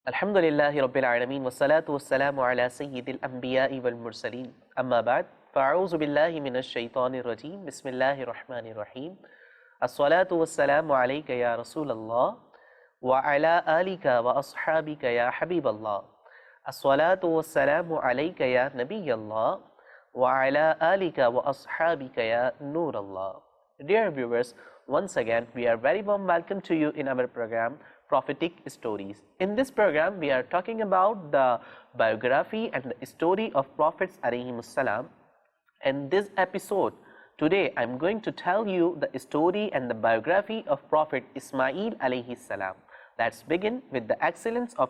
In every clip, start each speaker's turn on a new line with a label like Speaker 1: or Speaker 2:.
Speaker 1: الحمد لله رب العالمين والصلاة والسلام على سيد الأنبياء والمرسلين أما بعد فأعوذ بالله من الشيطان الرجيم بسم الله الرحمن الرحيم الصلاة والسلام عليك يا رسول الله وعلى آلك وأصحابك يا حبيب الله الصلاة والسلام عليك يا نبي الله وعلى آلك وأصحابك يا نور الله. Dear viewers, once again we are very warm welcome to you in our program Prophetic Stories. In this program we are talking about the biography and the story of Prophets alayhimus salam. In this episode today I am going to tell you the story and the biography of Prophet Ismail alayhi salam. Let's begin with the excellence of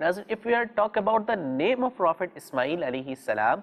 Speaker 1: Now, if we are talk about the name of Prophet Ismail alayhi salam,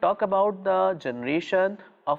Speaker 1: talk about the generation of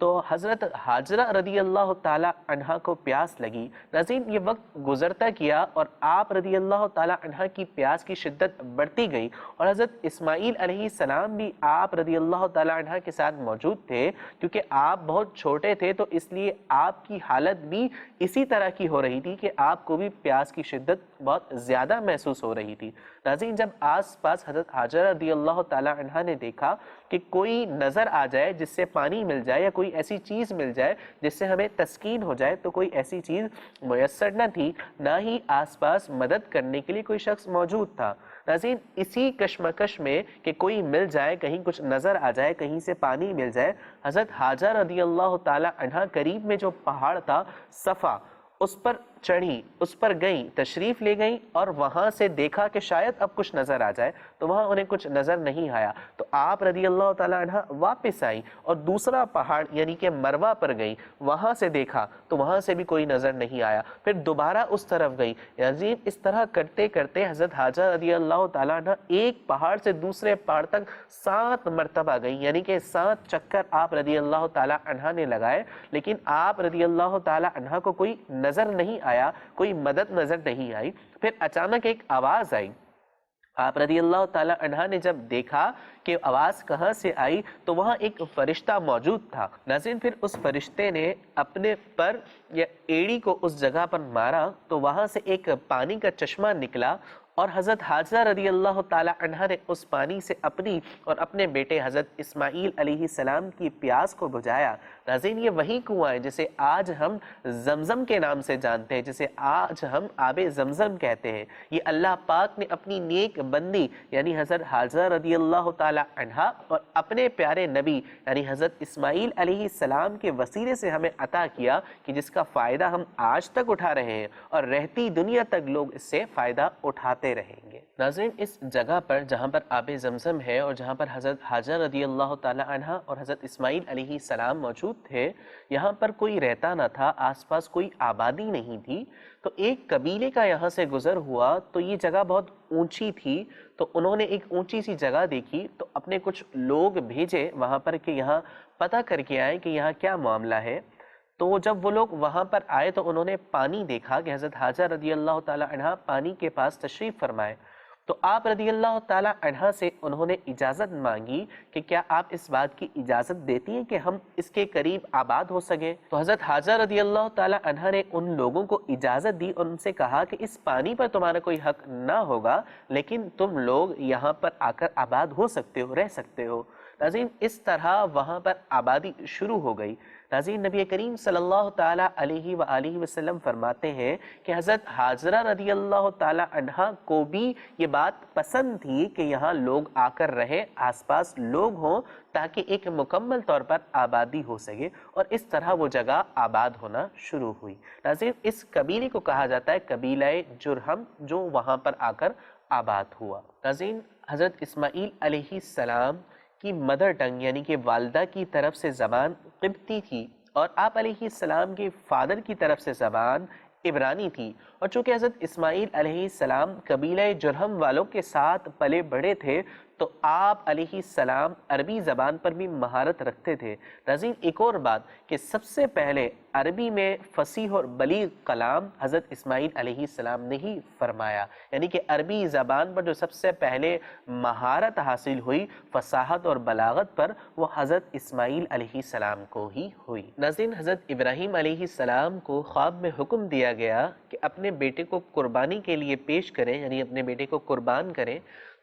Speaker 1: تو حضرت حاجرہ رضی اللہ تعالی عنہ کو پیاس لگی۔ ناظرین، یہ وقت گزرتا کیا اور آپ رضی اللہ تعالی عنہ کی پیاس کی شدت بڑھتی گئی، اور حضرت اسماعیل علیہ السلام بھی آپ رضی اللہ تعالی عنہ کے ساتھ موجود تھے۔ کیونکہ آپ بہت چھوٹے تھے تو اس لیے آپ کی حالت بھی اسی طرح کی ہو رہی تھی کہ آپ کو بھی پیاس کی شدت بہت زیادہ محسوس ہو رہی تھی۔ ناظرین، جب آس پاس حضرت حاجرہ رضی اللہ تعالی عنہ نے دیکھا کہ کوئی نظر آ جائے جس سے پانی مل جائے یا کوئی ایسی چیز مل جائے جس سے ہمیں تسکین ہو جائے، تو کوئی ایسی چیز میسر نہ تھی، نہ ہی آس پاس مدد کرنے کے لیے کوئی شخص موجود تھا۔ ناظرین، اسی کشمکش میں کہ کوئی مل جائے، کہیں کچھ نظر آ جائے، کہیں سے پانی مل جائے، حضرت حاجرہ رضی اللہ تعالی عنہ قریب میں جو پہاڑ تھا صفا، اس پر چڑھی، اس پر گئیں، تشریف لے گئیں، اور وہاں سے دیکھا کہ شاید اب کچھ نظر آ جائے، تو وہاں انہیں کچھ نظر نہیں آیا۔ تو آپ رضی اللہ تعالی عنہ واپس آئیں اور دوسرا پہاڑ یعنی کہ مروہ پر گئیں، وہاں سے دیکھا تو وہاں سے بھی کوئی نظر نہیں آیا، پھر دوبارہ اس طرف گئی۔ یعنی اس طرح کرتے کرتے حضرت حاجرہ رضی اللہ تعالی عنہ ایک پہاڑ سے دوسرے پہاڑ تک 7 مرتبہ گئیں، یعنی کہ 7 چکر آپ رضی اللہ تعالی عنہ نے لگائے، لیکن آپ رضی اللہ تعالی عنہ کو کوئی نظر نہیں آیا، کوئی مدد نظر نہیں آئی۔ پھر اچانک ایک آواز آئی۔ آپ رضی اللہ تعالی عنہ نے جب دیکھا کہ آواز کہاں سے آئی تو وہاں ایک فرشتہ موجود تھا۔ ناظرین، پھر اس فرشتے نے اپنے پر یا ایڑی کو اس جگہ پر مارا تو وہاں سے ایک پانی کا چشمہ نکلا، اور حضرت حاجرہ رضی اللہ تعالی عنہ نے اس پانی سے اپنی اور اپنے بیٹے حضرت اسماعیل علیہ السلام کی پیاس کو بجھایا۔ ناظرین، یہ وہی کنواں ہے جسے آج ہم زمزم کے نام سے جانتے ہیں، جسے آج ہم آب زمزم کہتے ہیں۔ یہ اللہ پاک نے اپنی نیک بندی یعنی حضرت حاجرہ رضی اللہ تعالی عنہ اور اپنے پیارے نبی یعنی حضرت اسماعیل علیہ السلام کے وسیلے سے ہمیں عطا کیا، کہ جس کا فائدہ ہم آج تک اٹھا رہے ہیں اور رہتی دنیا تک لوگ اس سے فائدہ اٹھاتے رہیں گے۔ ناظرین، اس جگہ پر جہاں پر آب زمزم ہے اور جہاں پر حضرت حاجرہ رضی اللہ تعالی عنہ اور حضرت اسماعیل علیہ السلام موجود تھے، یہاں پر کوئی رہتا نہ تھا، آس پاس کوئی آبادی نہیں تھی۔ تو ایک قبیلے کا یہاں سے گزر ہوا تو یہ جگہ بہت اونچی تھی، تو انہوں نے ایک اونچی سی جگہ دیکھی تو اپنے کچھ لوگ بھیجے وہاں پر کہ یہاں پتہ کر کے آئے کہ یہاں کیا معاملہ ہے۔ تو جب وہ لوگ وہاں پر آئے تو انہوں نے پانی دیکھا کہ حضرت حاجرہ رضی اللہ تعالی عنہ پانی کے پاس تشریف فرمائے، تو آپ رضی اللہ تعالی عنہ سے انہوں نے اجازت مانگی کہ کیا آپ اس بات کی اجازت دیتی ہیں کہ ہم اس کے قریب آباد ہو سکیں؟ تو حضرت حاجرہ رضی اللہ تعالی عنہ نے ان لوگوں کو اجازت دی اور ان سے کہا کہ اس پانی پر تمہارا کوئی حق نہ ہوگا، لیکن تم لوگ یہاں پر آ کر آباد ہو سکتے ہو، رہ سکتے ہو۔ ناظرین، اس طرح وہاں پر آبادی شروع ہو گئی۔ ناظرین، نبی کریم صلی اللہ تعالیٰ علیہ وآلہ وسلم فرماتے ہیں کہ حضرت حاجرہ رضی اللہ تعالیٰ عنہ کو بھی یہ بات پسند تھی کہ یہاں لوگ آ کر رہے، آس پاس لوگ ہوں، تاکہ ایک مکمل طور پر آبادی ہو سکے، اور اس طرح وہ جگہ آباد ہونا شروع ہوئی۔ ناظرین، اس قبیلے کو کہا جاتا ہے قبیلہ جرہم، جو وہاں پر آ کر آباد ہوا۔ ناظرین، حضرت اسماعیل علیہ السلام کی مدر ٹنگ یعنی کہ والدہ کی طرف سے زبان قبطی تھی، اور آپ علیہ السلام کے فادر کی طرف سے زبان عبرانی تھی، اور چونکہ حضرت اسماعیل علیہ السلام قبیلہ جرہم والوں کے ساتھ پلے بڑے تھے تو آپ علیہ السلام عربی زبان پر بھی مہارت رکھتے تھے۔ ناظرین، ایک اور بات کہ سب سے پہلے عربی میں فصیح اور بلیغ کلام حضرت اسماعیل علیہ السلام نے ہی فرمایا، یعنی کہ عربی زبان پر جو سب سے پہلے مہارت حاصل ہوئی فصاحت اور بلاغت پر، وہ حضرت اسماعیل علیہ السلام کو ہی ہوئی۔ ناظرین، حضرت ابراہیم علیہ السلام کو خواب میں حکم دیا گیا کہ اپنے بیٹے کو قربانی کے لیے پیش کریں، یعنی اپنے بیٹے کو قربان کریں،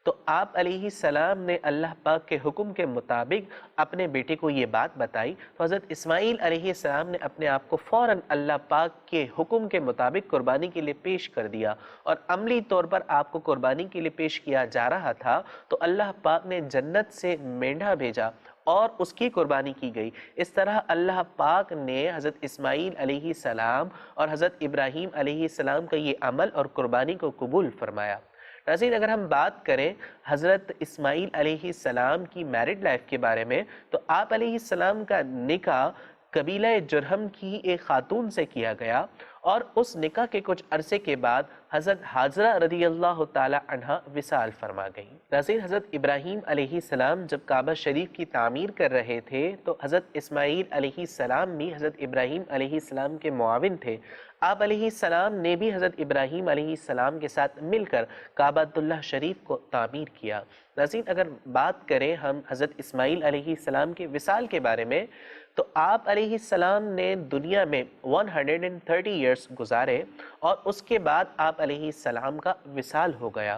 Speaker 1: تو آپ علیہ السلام نے اللہ پاک کے حکم کے مطابق اپنے بیٹے کو یہ بات بتائی، تو حضرت اسماعیل علیہ السلام نے اپنے آپ کو فوراً اللہ پاک کے حکم کے مطابق قربانی کے لیے پیش کر دیا، اور عملی طور پر آپ کو قربانی کے لیے پیش کیا جا رہا تھا تو اللہ پاک نے جنت سے مینڈھا بھیجا اور اس کی قربانی کی گئی۔ اس طرح اللہ پاک نے حضرت اسماعیل علیہ السلام اور حضرت ابراہیم علیہ السلام کا یہ عمل اور قربانی کو قبول فرمایا۔ ناظرین، اگر ہم بات کریں حضرت اسماعیل علیہ السلام کی میرڈ لائف کے بارے میں، تو آپ علیہ السلام کا نکاح قبیلہ جرہم کی ایک خاتون سے کیا گیا، اور اس نکاح کے کچھ عرصے کے بعد حضرت حاجرہ رضی اللہ تعالی عنہ وصال فرما گئی۔ ناظرین، حضرت ابراہیم علیہ السلام جب کعبہ شریف کی تعمیر کر رہے تھے تو حضرت اسماعیل علیہ السلام بھی حضرت ابراہیم علیہ السلام کے معاون تھے۔ آپ علیہ السلام نے بھی حضرت ابراہیم علیہ السلام کے ساتھ مل کر کعبۃ اللہ شریف کو تعمیر کیا۔ ناظرین، اگر بات کریں ہم حضرت اسماعیل علیہ السلام کے وصال کے بارے میں تو آپ علیہ السلام نے دنیا میں 130 ایئرز گزارے اور اس کے بعد آپ علیہ السلام کا وصال ہو گیا۔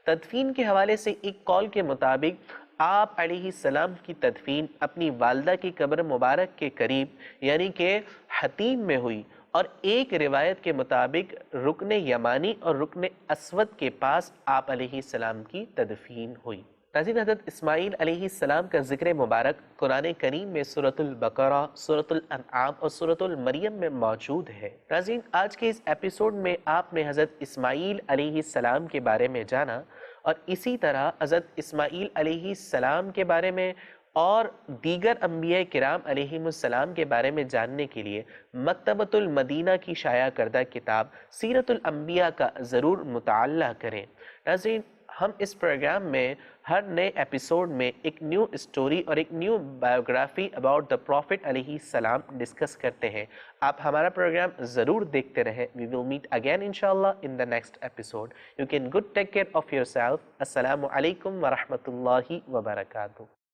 Speaker 1: تدفین کے حوالے سے ایک قول کے مطابق آپ علیہ السلام کی تدفین اپنی والدہ کی قبر مبارک کے قریب یعنی کہ حتیم میں ہوئی، اور ایک روایت کے مطابق رکن یمانی اور رکن اسود کے پاس آپ علیہ السلام کی تدفین ہوئی۔ ناظرین، حضرت اسماعیل علیہ السلام کا ذکر مبارک قرآن کریم میں سورۃ البقرہ، سورۃ الانعام اور سورۃ المریم میں موجود ہے۔ ناظرین، آج کے اس ایپیسوڈ میں آپ نے حضرت اسماعیل علیہ السلام کے بارے میں جانا، اور اسی طرح حضرت اسماعیل علیہ السلام کے بارے میں اور دیگر انبیاء کرام علیہ السلام کے بارے میں جاننے کے لیے مکتبۃ المدینہ کی شائع کردہ کتاب سیرت الانبیاء کا ضرور مطالعہ کریں۔ ناظرین، ہم اس پروگرام میں ہر نئے ایپیسوڈ میں ایک نیو اسٹوری اور ایک new biography about the prophet علیہ السلام ڈسکس کرتے ہیں۔ آپ ہمارا پروگرام ضرور دیکھتے رہیں۔ We will meet again inshallah in the next episode. You can good take care of yourself. السلام علیکم ورحمۃ اللہ وبرکاتہ۔